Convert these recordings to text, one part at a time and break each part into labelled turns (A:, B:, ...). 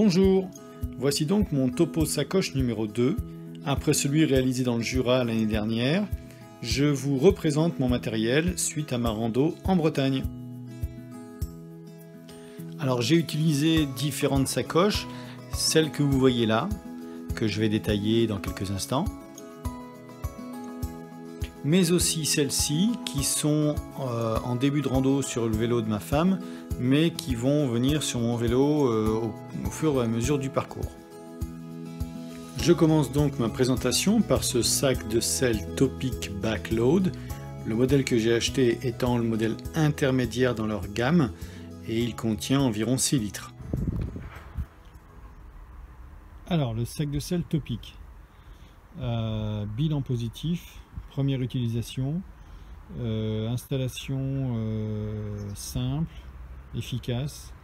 A: Bonjour, voici donc mon topo sacoche numéro 2. Après celui réalisé dans le Jura l'année dernière, je vous représente mon matériel suite à ma rando en Bretagne. Alors j'ai utilisé différentes sacoches, celles que vous voyez là, que je vais détailler dans quelques instants, mais aussi celles-ci qui sont en début de rando sur le vélo de ma femme, mais qui vont venir sur mon vélo au fur et à mesure du parcours. Je commence donc ma présentation par ce sac de selle Topic Backload, le modèle que j'ai acheté étant le modèle intermédiaire dans leur gamme, et il contient environ 6 litres. Alors le sac de selle Topic, bilan positif, première utilisation, installation simple, efficace,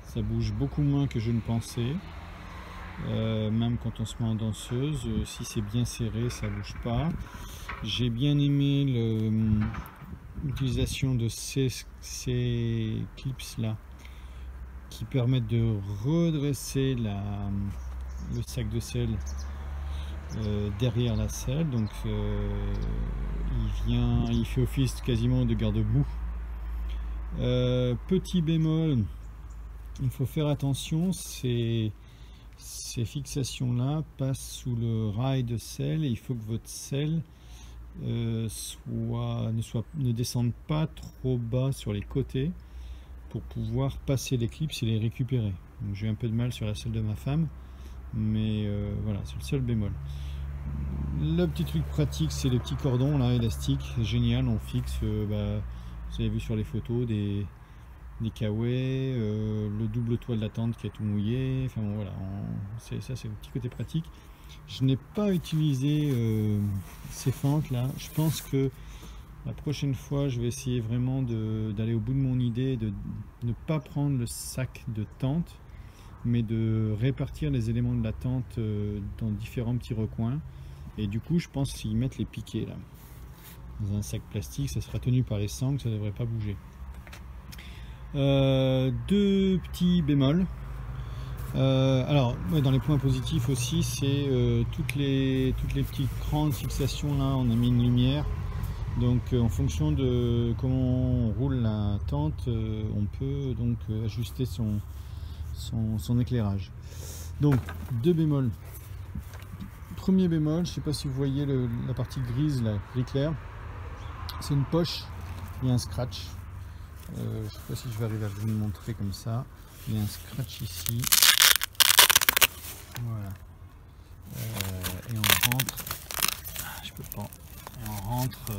A: ça bouge beaucoup moins que je ne pensais, même quand on se met en danseuse, si c'est bien serré ça bouge pas. J'ai bien aimé l'utilisation de ces clips là qui permettent de redresser le sac de selle derrière la selle, donc il fait office quasiment de garde-boue. Petit bémol, il faut faire attention, ces fixations là passent sous le rail de selle et il faut que votre selle ne descende pas trop bas sur les côtés pour pouvoir passer les clips et les récupérer. J'ai un peu de mal sur la selle de ma femme, mais voilà, c'est le seul bémol. Le petit truc pratique, c'est les petits cordons là élastiques, génial, on fixe, vous avez vu sur les photos des kawaii, le double toit de la tente qui est tout mouillé, enfin bon, voilà, ça c'est le petit côté pratique. Je n'ai pas utilisé ces fentes là, je pense que la prochaine fois je vais essayer vraiment d'aller au bout de mon idée, de ne pas prendre le sac de tente, mais de répartir les éléments de la tente dans différents petits recoins, et du coup je pense qu'ils mettent les piquets là dans un sac plastique, ça sera tenu par les sangles, ça ne devrait pas bouger. Deux petits bémols. Alors ouais, dans les points positifs aussi, c'est toutes les petites grandes fixations là, on a mis une lumière, donc en fonction de comment on roule la tente, on peut donc ajuster son éclairage. Donc deux bémols. Premier bémol, je ne sais pas si vous voyez la partie grise là, gris clair, c'est une poche, il y a un scratch. Je ne sais pas si je vais arriver à vous le montrer comme ça. Il y a un scratch ici. Voilà. Et on rentre. Je peux pas. Et on rentre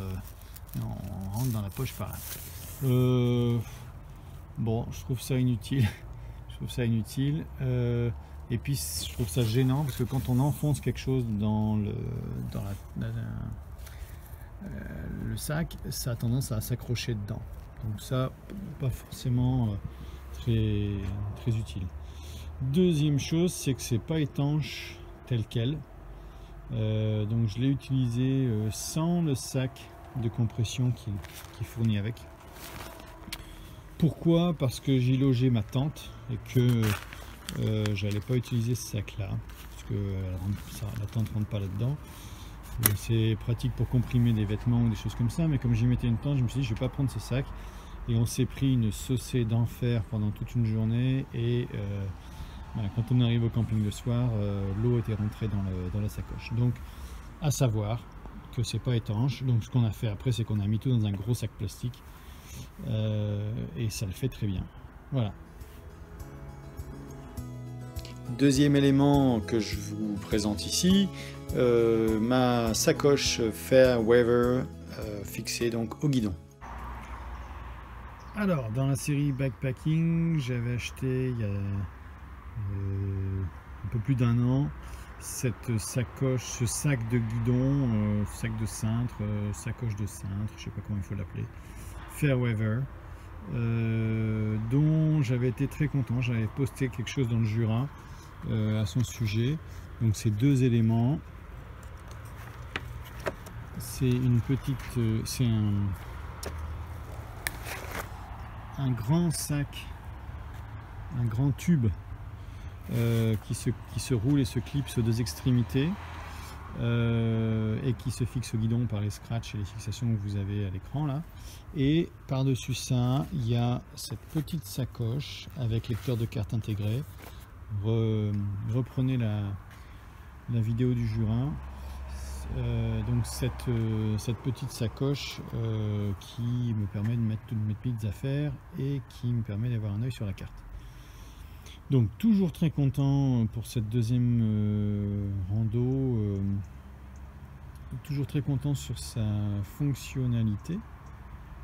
A: dans la poche par là. Bon, je trouve ça inutile. Je trouve ça inutile. Et puis je trouve ça gênant parce que quand on enfonce quelque chose dans le sac, ça a tendance à s'accrocher dedans. Donc ça, pas forcément très utile. Deuxième chose, c'est que c'est pas étanche tel quel. Donc je l'ai utilisé sans le sac de compression qui fournit avec. Pourquoi? Parce que j'ai logé ma tente et que j'allais pas utiliser ce sac là, parce que la tente rentre pas là-dedans. C'est pratique pour comprimer des vêtements ou des choses comme ça, mais comme j'y mettais une tente, je me suis dit je vais pas prendre ce sac, et on s'est pris une saucée d'enfer pendant toute une journée, et quand on arrive au camping le soir, l'eau était rentrée dans la sacoche. Donc à savoir que c'est pas étanche, donc ce qu'on a fait après, c'est qu'on a mis tout dans un gros sac plastique, et ça le fait très bien. Voilà. Deuxième élément que je vous présente ici, ma sacoche Fairweather fixée donc au guidon. Alors dans la série backpacking, j'avais acheté il y a un peu plus d'1 an cette sacoche, ce sac de guidon, sac de cintre, sacoche de cintre, je sais pas comment il faut l'appeler, Fairweather, dont j'avais été très content. J'avais posté quelque chose dans le Jura à son sujet. Donc ces deux éléments, c'est une petite, c'est un grand sac, un grand tube qui se roule et se clipse aux deux extrémités et qui se fixe au guidon par les scratchs et les fixations que vous avez à l'écran là. Et par-dessus ça, il y a cette petite sacoche avec lecteur de carte intégré. Reprenez la vidéo du Jura. Donc cette petite sacoche qui me permet de mettre toutes mes petites affaires et qui me permet d'avoir un œil sur la carte. Donc toujours très content pour cette deuxième rando, toujours très content sur sa fonctionnalité.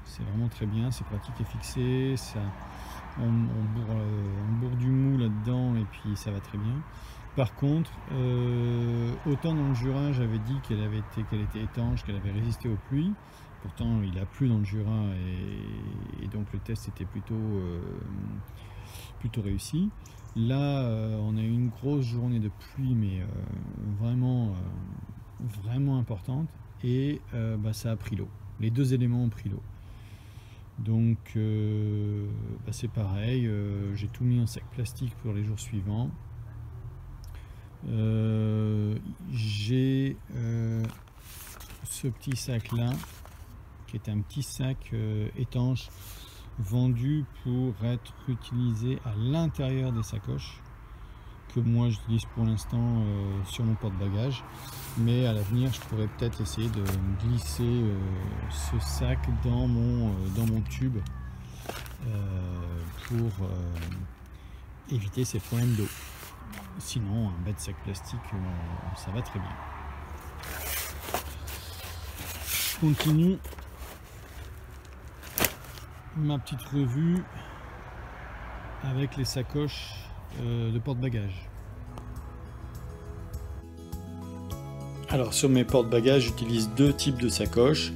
A: C'est vraiment très bien, c'est pratique et fixé, ça, on bourre du mou là-dedans et puis ça va très bien. Par contre, autant dans le Jura, j'avais dit qu'elle était étanche, qu'elle avait résisté aux pluies. Pourtant, il a plu dans le Jura et donc le test était plutôt réussi. Là, on a eu une grosse journée de pluie, mais vraiment importante. Et ça a pris l'eau. Les deux éléments ont pris l'eau. Donc, c'est pareil. J'ai tout mis en sac plastique pour les jours suivants. J'ai ce petit sac là qui est un petit sac étanche vendu pour être utilisé à l'intérieur des sacoches que moi j'utilise pour l'instant sur mon porte-bagages, mais à l'avenir je pourrais peut-être essayer de glisser ce sac dans mon tube pour éviter ces problèmes d'eau. Sinon, un bête sac plastique, ça va très bien. Je continue ma petite revue avec les sacoches de porte-bagages. Alors sur mes porte-bagages, j'utilise deux types de sacoches.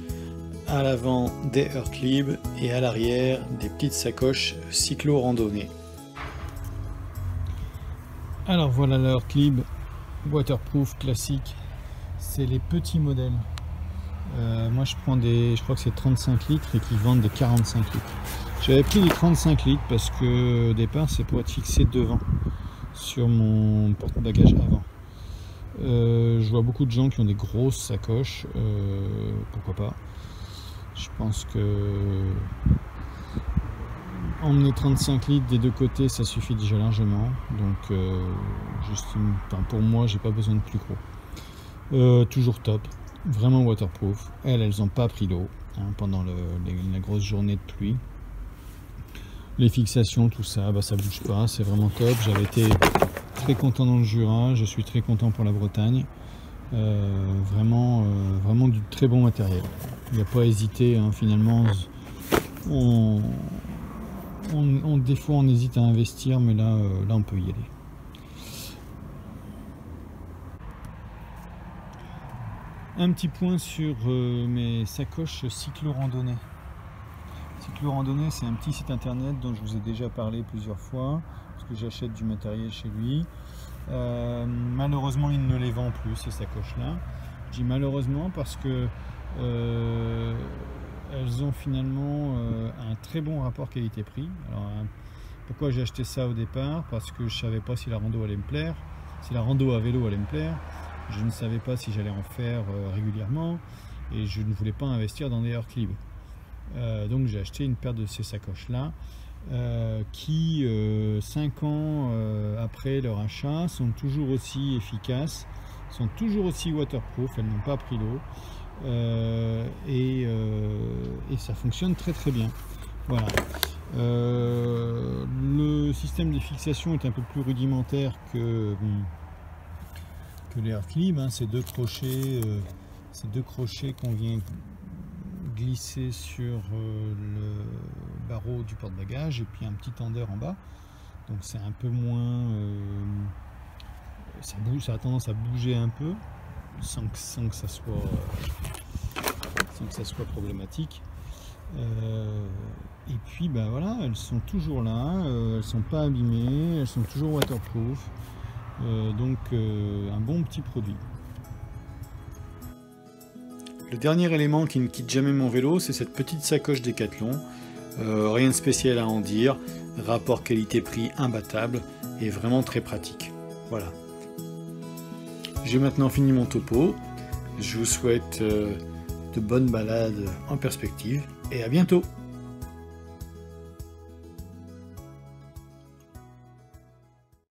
A: À l'avant des Earthlib et à l'arrière des petites sacoches cyclo-randonnée. Alors voilà la Earthlib waterproof classique, c'est les petits modèles. Moi je prends je crois que c'est 35 litres et qui vendent des 45 litres. J'avais pris les 35 litres parce que au départ c'est pour être fixé devant sur mon porte-bagages avant. Je vois beaucoup de gens qui ont des grosses sacoches, pourquoi pas. Je pense que emmener 35 litres des deux côtés, ça suffit déjà largement. Donc, pour moi, j'ai pas besoin de plus gros. Toujours top, vraiment waterproof. Elles n'ont pas pris l'eau pendant la grosse journée de pluie. Les fixations, tout ça, ça bouge pas, c'est vraiment top. J'avais été très content dans le Jura, je suis très content pour la Bretagne. Vraiment du très bon matériel. Il n'y a pas à hésiter, finalement. Des fois on hésite à investir, mais là on peut y aller. Un petit point sur mes sacoches cyclo-randonnée. Cyclo-randonnée, c'est un petit site internet dont je vous ai déjà parlé plusieurs fois, parce que j'achète du matériel chez lui. Malheureusement, il ne les vend plus, ces sacoches-là. Je dis malheureusement parce que elles ont finalement un très bon rapport qualité-prix. Alors, pourquoi j'ai acheté ça au départ? Parce que je ne savais pas si la rando allait me plaire, si la rando à vélo allait me plaire. Je ne savais pas si j'allais en faire régulièrement et je ne voulais pas investir dans des Earthlib. Donc j'ai acheté une paire de ces sacoches-là qui, 5 ans après leur achat, sont toujours aussi efficaces, sont toujours aussi waterproof, elles n'ont pas pris l'eau. Et ça fonctionne très très bien. Voilà. Le système de fixation est un peu plus rudimentaire que les Earthlib, ces deux crochets qu'on vient glisser sur le barreau du porte-bagages et puis un petit tender en bas. Donc c'est un peu moins, ça bouge, ça a tendance à bouger un peu sans que ça soit problématique. Et puis voilà, elles sont toujours là, elles sont pas abîmées, elles sont toujours waterproof. Donc un bon petit produit. Le dernier élément qui ne quitte jamais mon vélo, c'est cette petite sacoche Decathlon. Rien de spécial à en dire, rapport qualité-prix imbattable et vraiment très pratique. Voilà. J'ai maintenant fini mon topo, je vous souhaite de bonnes balades en perspective et à bientôt.